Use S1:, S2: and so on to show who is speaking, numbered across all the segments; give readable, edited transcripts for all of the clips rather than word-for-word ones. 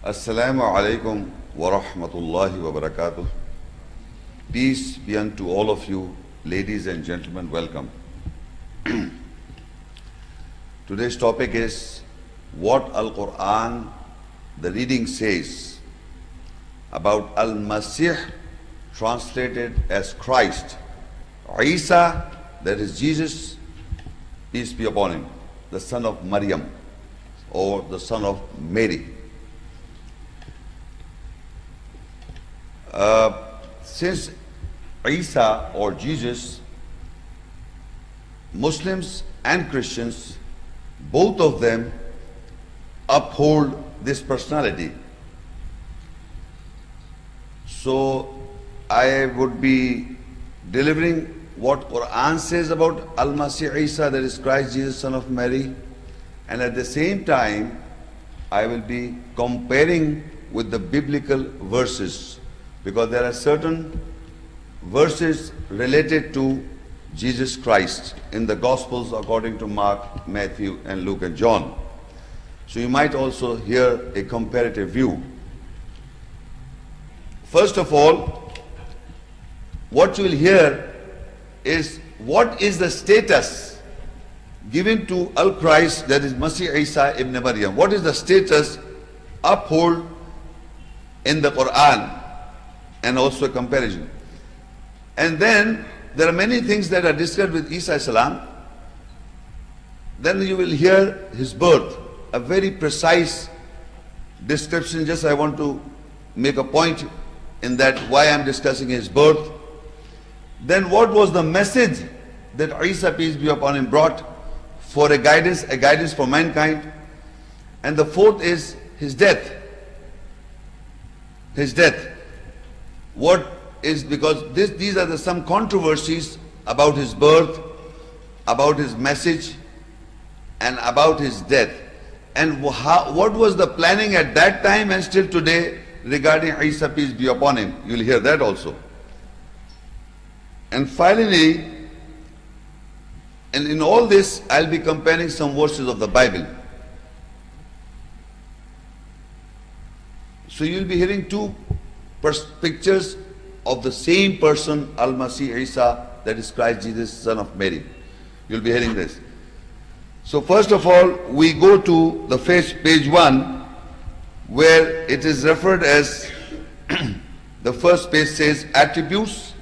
S1: Assalamu alaikum wa rahmatullahi wa barakatuh. Peace be unto all of you, ladies and gentlemen, welcome. Today's topic is what Al-Quran, the reading says about Al-Masih, translated as Christ. Isa, that is Jesus, peace be upon him, the son of Maryam, or the son of Mary. Since Isa or Jesus, Muslims and Christians, both of them uphold this personality. So I would be delivering what Quran says about Al-Masih Isa, that is Christ Jesus, son of Mary, and at the same time I will be comparing with the biblical verses, because there are certain verses related to Jesus Christ in the Gospels according to Mark, Matthew, and Luke and John. So you might also hear a comparative view. First of all, what you will hear is what is the status given to Al-Christ, that is Masih Isa ibn Maryam. What is the status uphold in the Quran, and also a comparison. And then there are many things that are described with Isa salam. Then you will hear his birth, a very precise description. Just I want to make a point in that why I'm discussing his birth. Then what was the message that Isa, peace be upon him, brought for a guidance for mankind. And the fourth is his death. His death. What is, because these are some controversies about his birth, about his message, and about his death. And what was the planning at that time and still today regarding Isa, peace be upon him. You'll hear that also. And finally, and in all this, I'll be comparing some verses of the Bible. So you'll be hearing two pictures of the same person, Al-Masih Isa, that is Christ Jesus, son of Mary. You'll be hearing this. So first of all, we go to the page 1, where it is referred as, the first page says, attributes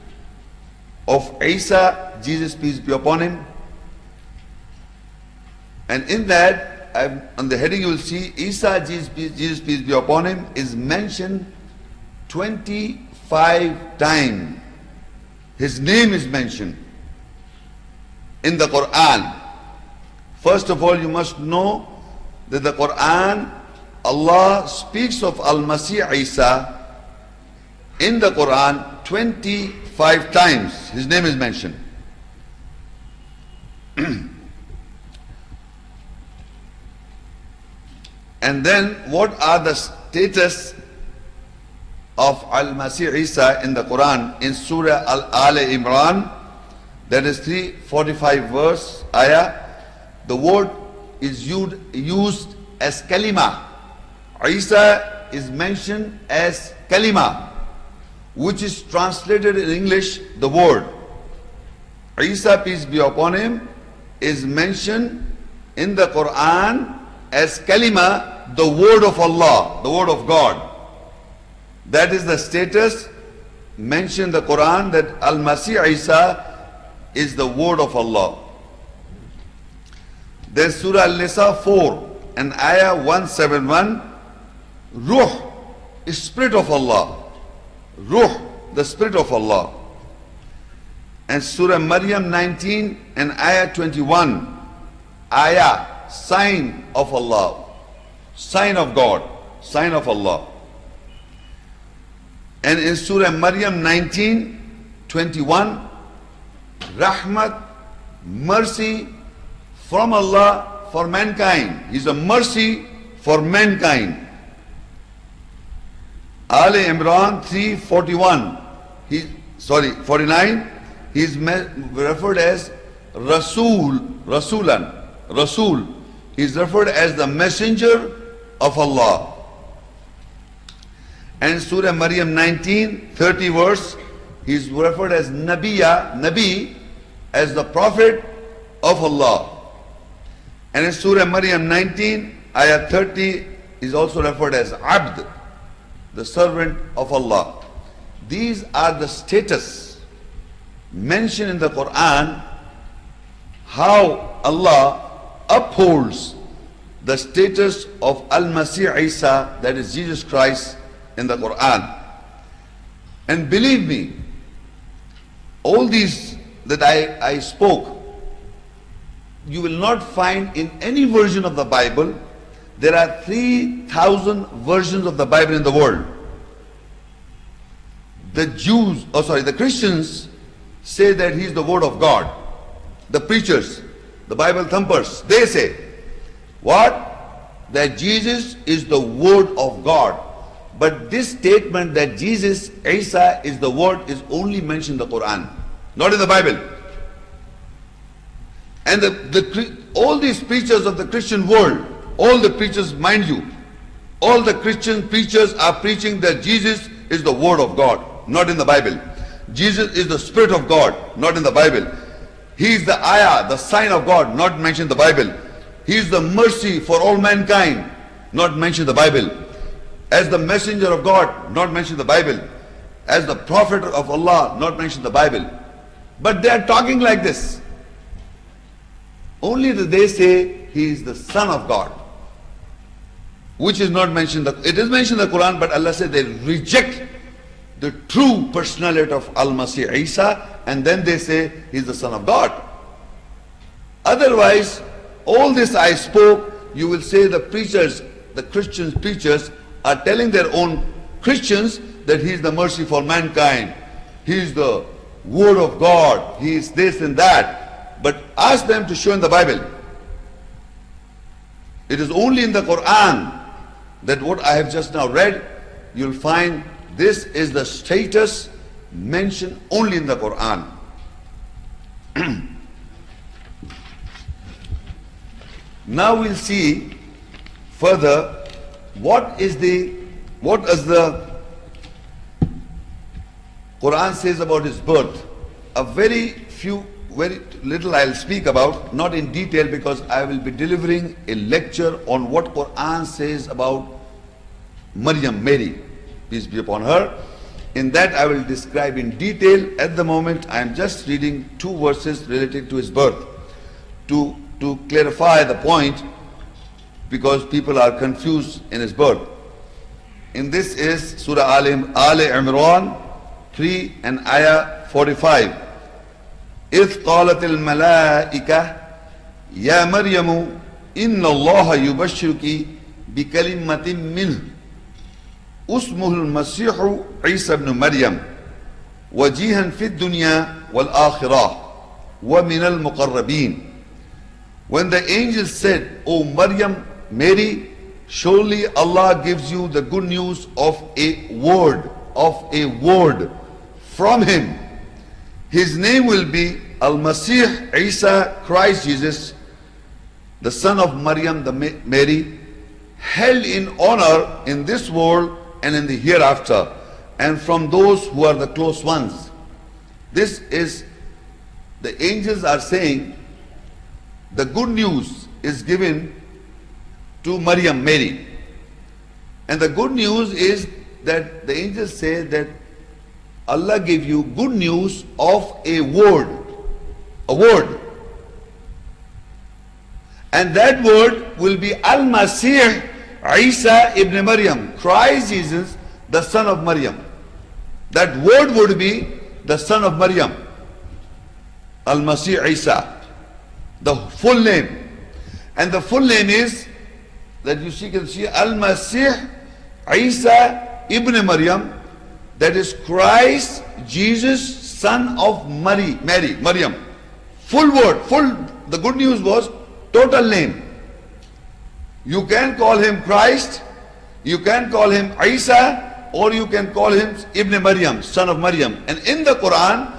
S1: of Isa, Jesus, peace be upon him. And in that, on the heading you will see, Isa, Jesus, peace be upon him, is mentioned 25 times. His name is mentioned in the Quran. First of all, you must know that the Quran, Allah speaks of Al-Masih Isa in the Quran 25 times. His name is mentioned. And then what are the status of Al-Masih Isa in the Quran? In Surah Al Imran, that is 345 verse, ayah, the word is used as kalima. Isa is mentioned as kalima, which is translated in English, the word. Isa, peace be upon him, is mentioned in the Quran as kalima, the word of Allah, the word of God. That is the status mentioned in the Quran, that Al-Masih Isa is the word of Allah. Then Surah Al-Nisa 4 and Ayah 171, Ruh is Spirit of Allah. Ruh, the Spirit of Allah. And Surah Maryam 19 and Ayah 21, Ayah, sign of Allah. Sign of God, sign of Allah. And in Surah Maryam 19:21, Rahmat, mercy from Allah for mankind. He's a mercy for mankind. Ali Imran 3:41, 49, he's referred as Rasul. He's referred as the messenger of Allah. And Surah Maryam 19, 30 verse, he is referred as Nabiya, Nabi, as the prophet of Allah. And in Surah Maryam 19, ayah 30, is also referred as Abd, the servant of Allah. These are the status mentioned in the Quran, how Allah upholds the status of Al-Masih Isa, that is Jesus Christ, in the Quran. And believe me, all these that I spoke, you will not find in any version of the Bible. There are 3,000 versions of the Bible in the world. The Christians say that he is the word of God. The preachers, the Bible thumpers, they say, what? That Jesus is the word of God. But this statement that Jesus, Isa, is the word is only mentioned in the Quran, not in the Bible. And all these preachers of the Christian world, all the preachers, mind you, all the Christian preachers are preaching that Jesus is the word of God, not in the Bible. Jesus is the Spirit of God, not in the Bible. He is the ayah, the sign of God, not mentioned in the Bible. He is the mercy for all mankind, not mentioned in the Bible. As the messenger of God, not mentioned in the Bible. As the prophet of Allah, not mentioned in the Bible. But they are talking like this. Only that they say he is the Son of God, which is not mentioned. It is mentioned in the Quran, but Allah said they reject the true personality of Al-Masih Isa, and then they say he is the Son of God. Otherwise, all this I spoke, you will say the preachers, the Christian preachers are telling their own Christians that he is the mercy for mankind. He is the word of God. He is this and that. But ask them to show in the Bible. It is only in the Quran that what I have just now read, you'll find this is the status mentioned only in the Quran. Now we'll see further what does the Quran says about his birth. Very little I'll speak about, not in detail, because I will be delivering a lecture on what Quran says about Maryam, Mary, peace be upon her. In that I will describe in detail. At the moment I am just reading 2 verses related to his birth to clarify the point, because people are confused in his birth. And this is Surah Al Imran 3 and ayah 45. إذ قالت الملائكة يا مريم إن الله يبشرك بكلمة منه اسمه المسيح عيسى بن مريم وجيها في الدنيا والآخرة ومن المقربين. When the angel said, O Maryam, Mary, surely Allah gives you the good news of a word from him. His name will be Al-Masih Isa, Christ Jesus, the son of Maryam, the Mary, held in honor in this world and in the hereafter, and from those who are the close ones. This is, the angels are saying, the good news is given to Maryam, Mary. And the good news is that the angels say that Allah gave you good news of a word. And that word will be Al-Masih Isa ibn Maryam, Christ Jesus, the son of Maryam. That word would be the son of Maryam, Al-Masih Isa, the full name. And the full name is, that you can see Al-Masih Isa ibn Maryam, that is Christ Jesus, son of Maryam. Full word, the good news was total name. You can call him Christ, you can call him Isa, or you can call him Ibn Maryam, son of Maryam. And in the Quran,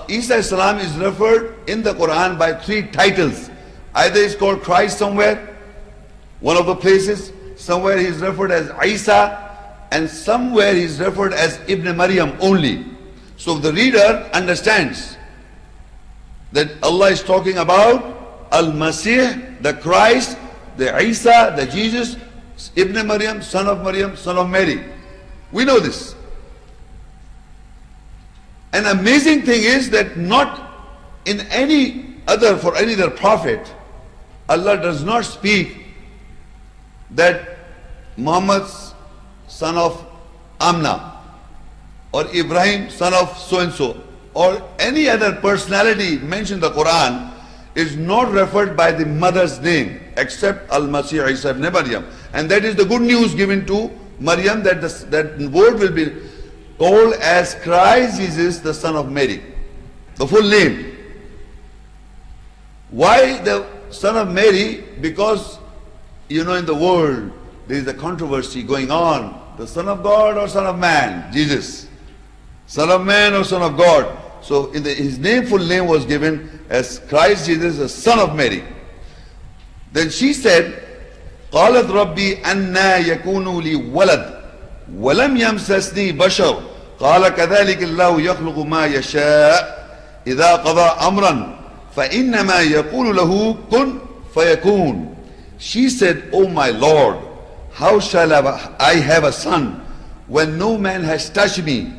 S1: Isa Islam is referred in the Quran by 3 titles. Either he's called Christ somewhere, one of the places, somewhere he is referred as Isa, and somewhere he is referred as Ibn Maryam only. So the reader understands that Allah is talking about Al-Masih, the Christ, the Isa, the Jesus, Ibn Maryam, son of Mary. We know this. An amazing thing is that not in any other, for any other prophet, Allah does not speak that Muhammad, son of Amna, or Ibrahim, son of so-and-so, or any other personality mentioned in the Quran is not referred by the mother's name except Al-Masih Isa ibn Maryam. And that is the good news given to Maryam, that that word will be called as Christ Jesus, the son of Mary. The full name. Why the son of Mary? Because, you know, in the world there is a controversy going on. The son of God or son of man? Jesus. Son of man or son of God? So his name, full name was given as Christ Jesus, the son of Mary. Then she said, قالت ربي أنى يكون لي ولد ولم يمسسني بشر قال كذلك الله يخلق ما يشاء إذا قضى أمرا فإنما يقول له كن فيكون. She said, "O my Lord, how shall I have a son when no man has touched me?"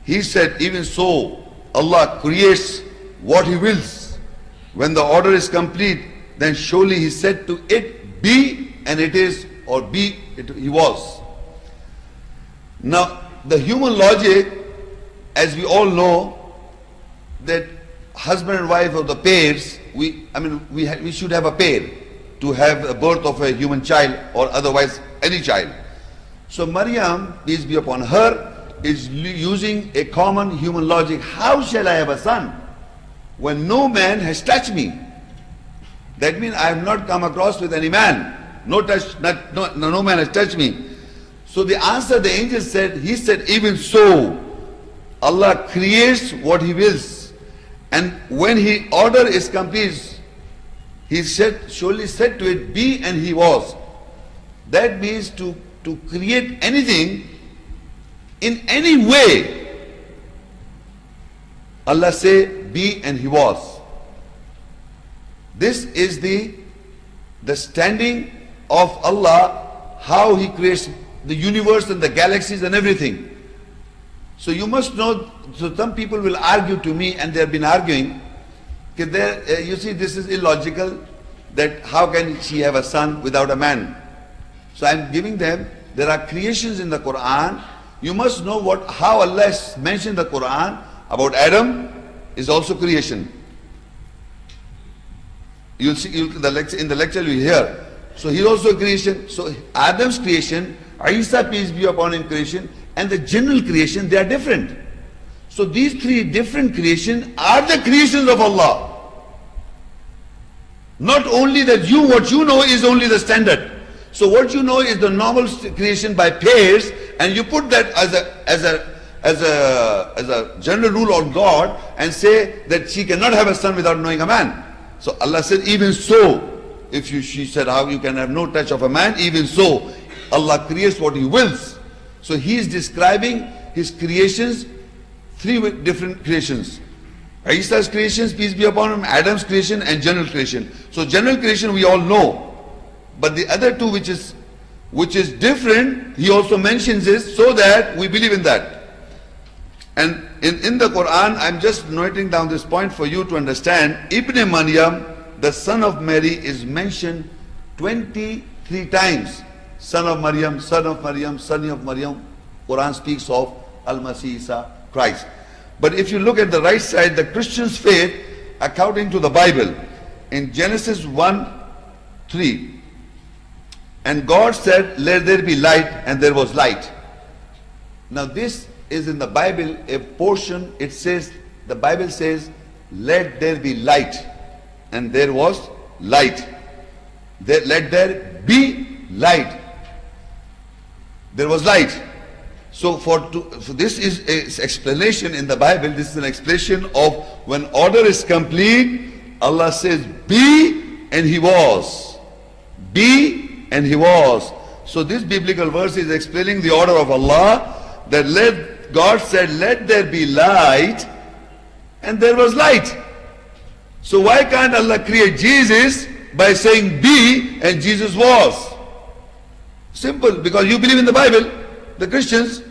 S1: He said, "Even so, Allah creates what He wills. When the order is complete, then surely He said to it, be, and it is, or be, He was." Now, the human logic, as we all know, that husband and wife of the pairs, we should have a pair to have a birth of a human child, or otherwise any child. So Maryam, peace be upon her, is using a common human logic. How shall I have a son when no man has touched me? That means I have not come across with any man. No man has touched me. So the answer, the angel said, he said, even so, Allah creates what He wills. And when His order is complete, He said, surely said to it, be, and He was. That means to create anything in any way, Allah say, be, and He was. This is the standing of Allah, how He creates the universe and the galaxies and everything. So you must know, so some people will argue to me, and they have been arguing, you see, this is illogical, that how can she have a son without a man? So I am giving them, there are creations in the Quran. You must know how Allah has mentioned the Quran about Adam is also creation. You'll see in the lecture you hear. So he's also a creation. So Adam's creation, Isa, peace be upon him, creation, and the general creation, they are different. So these three different creations are the creations of Allah. Not only that what you know is only the standard. So what you know is the normal creation by pairs, and you put that as a general rule on God, and say that she cannot have a son without knowing a man. So Allah said, even so, she said, how you can have no touch of a man, even so, Allah creates what He wills. So He is describing His creations, three different creations. Isa's creations, peace be upon him, Adam's creation, and general creation. So general creation we all know. But the other two, which is different, He also mentions this so that we believe in that. And in the Quran, I'm just noting down this point for you to understand. Ibn Maryam, the son of Mary, is mentioned 23 times. Son of Maryam, son of Maryam, son of Maryam. Quran speaks of Al-Masih Isa, Christ. But if you look at the right side, the Christian's faith, according to the Bible, in Genesis 1:3, and God said, let there be light, and there was light. Now this is in the Bible a portion, it says, the Bible says, let there be light, and there was light. Let there be light. There was light. So this is an explanation in the Bible. This is an explanation of when order is complete, Allah says, be, and He was. Be, and He was. So this biblical verse is explaining the order of Allah, that God said, let there be light, and there was light. So why can't Allah create Jesus by saying be and Jesus was? Simple, because you believe in the Bible, the Christians.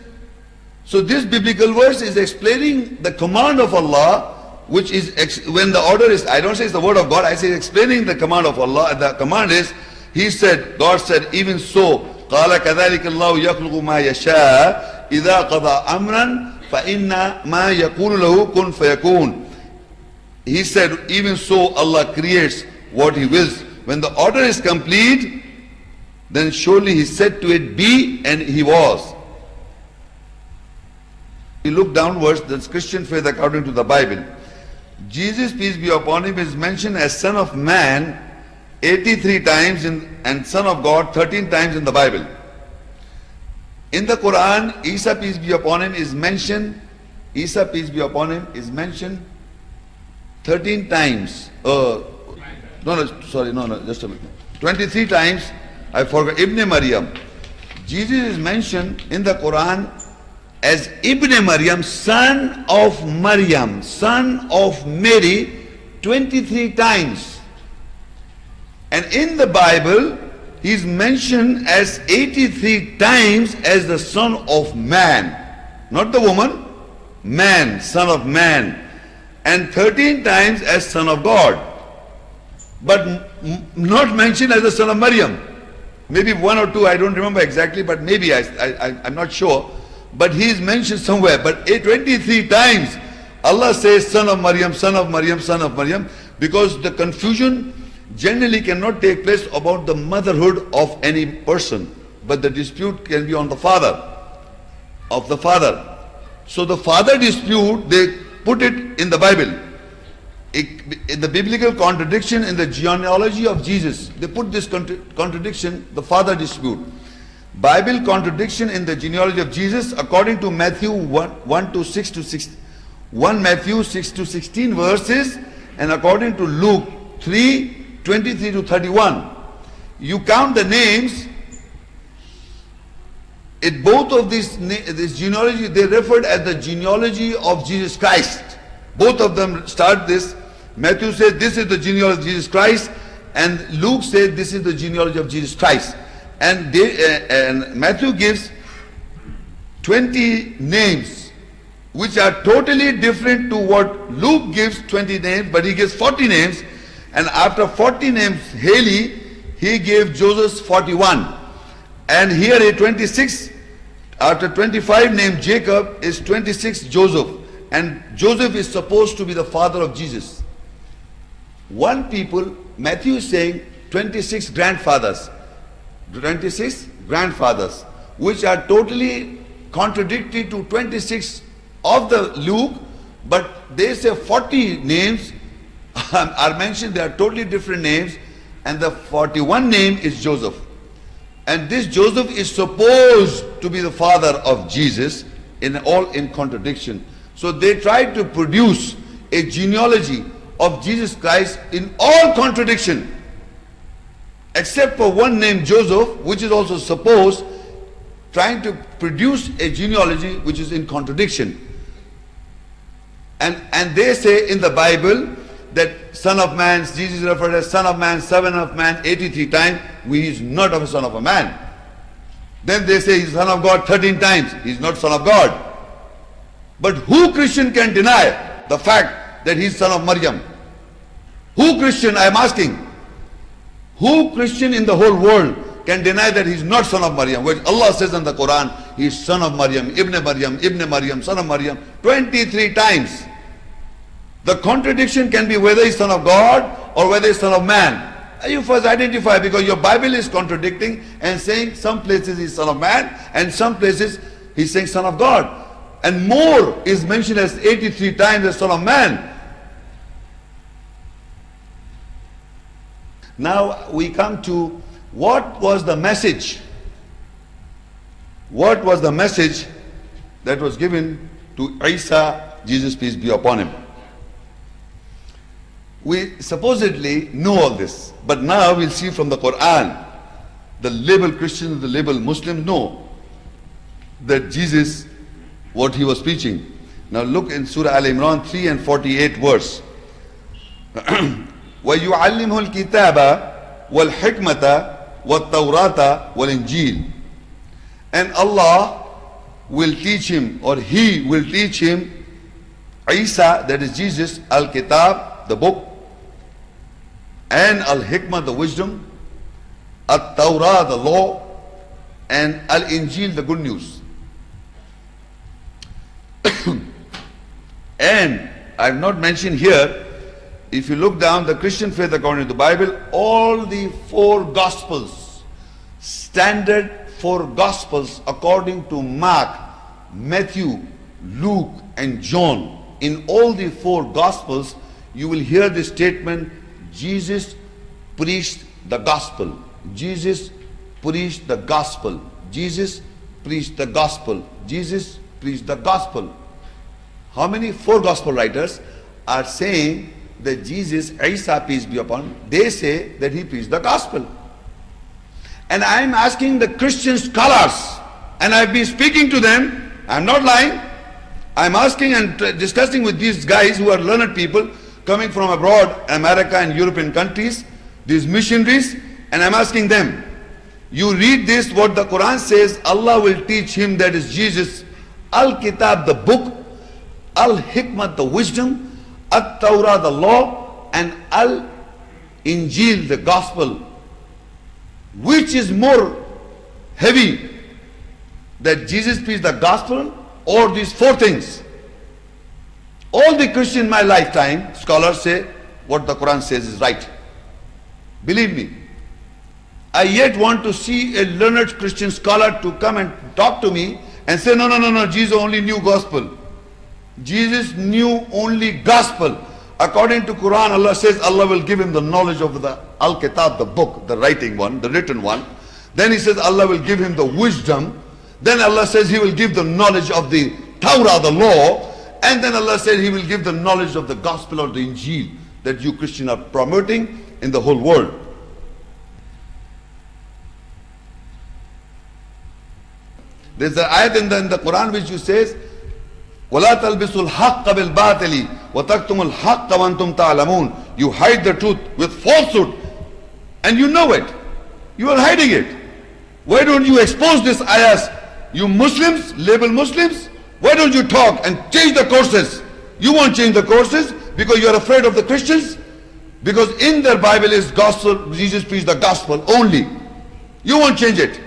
S1: So this biblical verse is explaining the command of Allah, which is, when the order is, I don't say it's the word of God, I say explaining the command of Allah. The command is, He said, God said, even so, قَالَ كَذَلِكَ اللَّهُ يَخْلُقُ مَا يَشَاءُ إِذَا قَضَى أَمْرًا فَإِنَّ مَا يَقُولُ لَهُ كُنْ فَيَكُونُ. He said, even so Allah creates what He wills. When the order is complete, then surely He said to it, be, and He was. We look downwards, that's Christian faith according to the Bible. Jesus, peace be upon Him, is mentioned as Son of Man 83 times and Son of God 13 times in the Bible. In the Quran, Isa, peace be upon Him, is mentioned, Isa, peace be upon Him, is mentioned 13 times. Just a minute. 23 times, I forgot, Ibn Maryam. Jesus is mentioned in the Quran as Ibn Maryam, son of Maryam, son of Mary, 23 times. And in the Bible, he is mentioned as 83 times as the son of man. Not the woman, man, son of man. And 13 times as son of God. But not mentioned as the son of Maryam. Maybe one or two, I don't remember exactly, but maybe I'm not sure. But he is mentioned somewhere. But 23 times Allah says son of Maryam, son of Maryam, son of Maryam, because the confusion generally cannot take place about the motherhood of any person, but the dispute can be on the father, of the father. So the father dispute, they put it in the Bible. In the biblical contradiction in the genealogy of Jesus, they put this contradiction, the father dispute. Bible contradiction in the genealogy of Jesus according to Matthew 1 Matthew 6 to 16 verses, and according to Luke 3 23 to 31. You count the names, in both of this genealogy, they referred as the genealogy of Jesus Christ. Both of them start this. Matthew said this is the genealogy of Jesus Christ, and Luke said this is the genealogy of Jesus Christ. And Matthew gives 20 names, which are totally different to what Luke gives 20 names, but he gives 40 names. And after 40 names, Haley, he gave Joseph 41. And here a 26, after 25 named Jacob is 26 Joseph. And Joseph is supposed to be the father of Jesus. One people, Matthew is saying 26 grandfathers. 26 grandfathers, which are totally contradictory to 26 of the Luke, but they say 40 names are mentioned, they are totally different names, and the 41 name is Joseph. And this Joseph is supposed to be the father of Jesus, in contradiction. So they tried to produce a genealogy of Jesus Christ in all contradiction, except for one named Joseph, which is also supposed, trying to produce a genealogy which is in contradiction. And they say in the Bible that son of man, Jesus is referred as son of man, son of man 83 times, he is not of a son of a man. Then they say he's son of God 13 times, he's not son of God. But who Christian can deny the fact that he's son of Maryam? Who Christian, I am asking, who Christian in the whole world can deny that he's not son of Maryam? Which Allah says in the Quran, he's son of Maryam, Ibn Maryam, son of Maryam, 23 times. The contradiction can be whether he's son of God or whether he's son of man. You first identify, because your Bible is contradicting and saying some places he's son of man and some places he's saying son of God. And more is mentioned as 83 times as son of man. Now we come to what was the message? What was the message that was given to Isa, Jesus peace be upon him? We supposedly know all this, but now we'll see from the Quran the label Christians, the label Muslims know that Jesus, what he was preaching. Now look in Surah Al-Imran 3 and 48 verse. وَيُعَلِّمُهُ الْكِتَابَ وَالْحِكْمَةَ وَالتَّوْرَاةَ وَالْإِنْجِيلَ. And Allah will teach him, or he will teach him, Isa, that is Jesus, Al-Kitab, the book, and Al-Hikmah, the wisdom, At-Tawrah, the law, and Al-Injil, the good news. And I have not mentioned here, if you look down the Christian faith according to the Bible, all the four Gospels, standard four Gospels according to Mark, Matthew, Luke and John, in all the four Gospels you will hear the statement, Jesus preached the Gospel. Jesus preached the Gospel. Jesus preached the Gospel. Jesus preached the Gospel. How many? Four Gospel writers are saying that Jesus, Isa, peace be upon him, they say that he preached the Gospel. And I am asking the Christian scholars, and I have been speaking to them, I am not lying, I am asking and discussing with these guys who are learned people coming from abroad, America and European countries, these missionaries, and I am asking them, you read this, what the Quran says, Allah will teach him, that is Jesus, Al-Kitab, the book, Al-Hikmah, the wisdom, At-Tawrah, the law, and Al-Injil, the gospel. Which is more heavy, that Jesus preached the gospel or these four things? All the Christians in my lifetime, scholars say what the Quran says is right. Believe me. I yet want to see a learned Christian scholar to come and talk to me and say, no, Jesus only knew gospel. Jesus knew only gospel. According to Quran, Allah says Allah will give him the knowledge of the Al-Kitab, the book, the writing one, the written one. Then he says Allah will give him the wisdom. Then Allah says he will give the knowledge of the Torah, the law. And then Allah said he will give the knowledge of the gospel or the Injil that you Christians are promoting in the whole world. There's an ayat in the Quran which says, وَلَا تَلْبِسُوا الْحَقَّ بِالْبَاطِلِ وَتَكْتُمُوا الْحَقَّ وَأَنْتُمْ تَعْلَمُونَ. You hide the truth with falsehood and you know it. You are hiding it. Why don't you expose this ayahs? You Muslims, label Muslims, why don't you talk and change the courses? You won't change the courses because you are afraid of the Christians. Because in their Bible is gospel, Jesus preached the gospel only. You won't change it.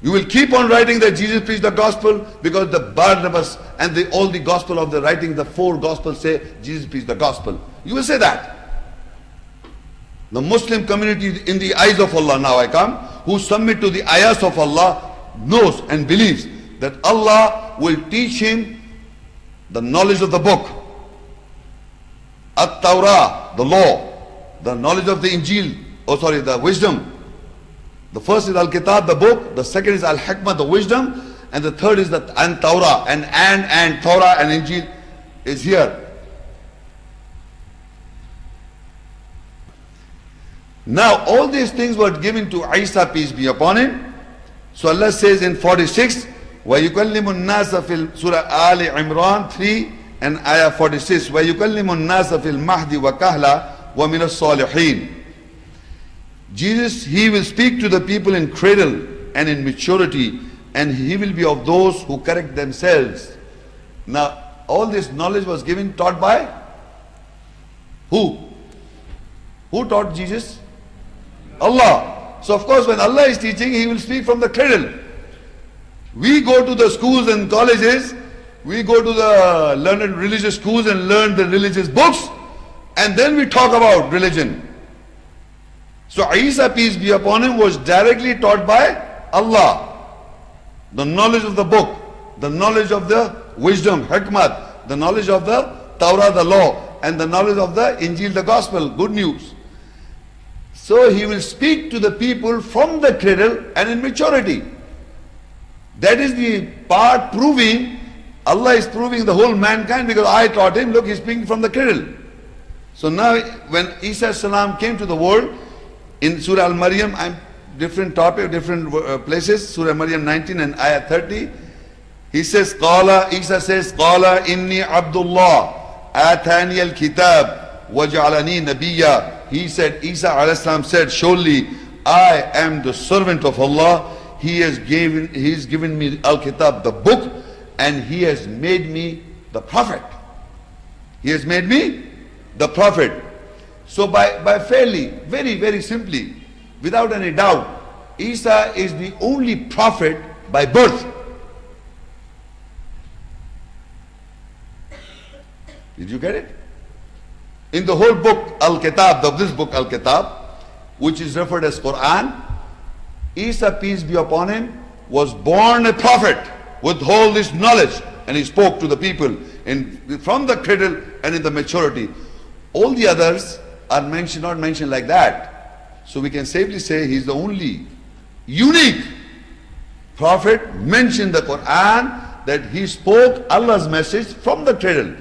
S1: You will keep on writing that Jesus preached the gospel because the Barnabas and all the gospel of the writing, the four gospels say Jesus preached the gospel. You will say that. The Muslim community in the eyes of Allah, now I come, who submit to the ayahs of Allah, knows and believes that Allah will teach him the knowledge of the book, At-Tawrah, the law, the knowledge of the Injil, the wisdom. The first is Al-Kitab, the book. The second is Al-Hikmah, the wisdom. And the third is the Torah. And Torah and Injil is here. Now all these things were given to Isa, peace be upon him. So Allah says in 46, وَيُكَلِّمُ النَّاسَ فِي Surah Ali Imran 3 and Ayah 46, وَيُكَلِّمُ النَّاسَ فِي الْمَهْدِ وَكَهْلَ وَمِنَ الصَّالِحِينَ. Jesus, he will speak to the people in cradle and in maturity, and he will be of those who correct themselves. Now, all this knowledge was taught by who? Who taught Jesus? Allah. So of course when Allah is teaching, he will speak from the cradle. We go to the schools and colleges, we go to the learned religious schools and learn the religious books, and then we talk about religion. So Isa, peace be upon him, was directly taught by Allah. The knowledge of the book, the knowledge of the wisdom, hikmat, the knowledge of the Torah, the law, and the knowledge of the Injil, the gospel, good news. So he will speak to the people from the cradle and in maturity. That is the part proving, Allah is proving the whole mankind, because I taught him, look, he's speaking from the cradle. So now when Isa salam came to the world, in Surah Al-Maryam, I'm different topic, different places. Surah Maryam 19 and Ayah 30. He says, Qala, Isa says, Qala inni Abdullah, Athani al-Kitab, waj'alani nabiyya. He said, Isa alayhi salam said, surely I am the servant of Allah. He has given me al-Kitab, the book, and He has made me the prophet. He has made me the prophet. So by fairly, very, very simply, without any doubt, Isa is the only prophet by birth. Did you get it? In the whole book, Al-Kitab, this book Al-Kitab, which is referred as Quran, Isa, peace be upon him, was born a prophet with all this knowledge, and he spoke to the people from the cradle and in the maturity. All the others are not mentioned like that. So we can safely say he's the only unique prophet mentioned in the Quran that he spoke Allah's message from the cradle.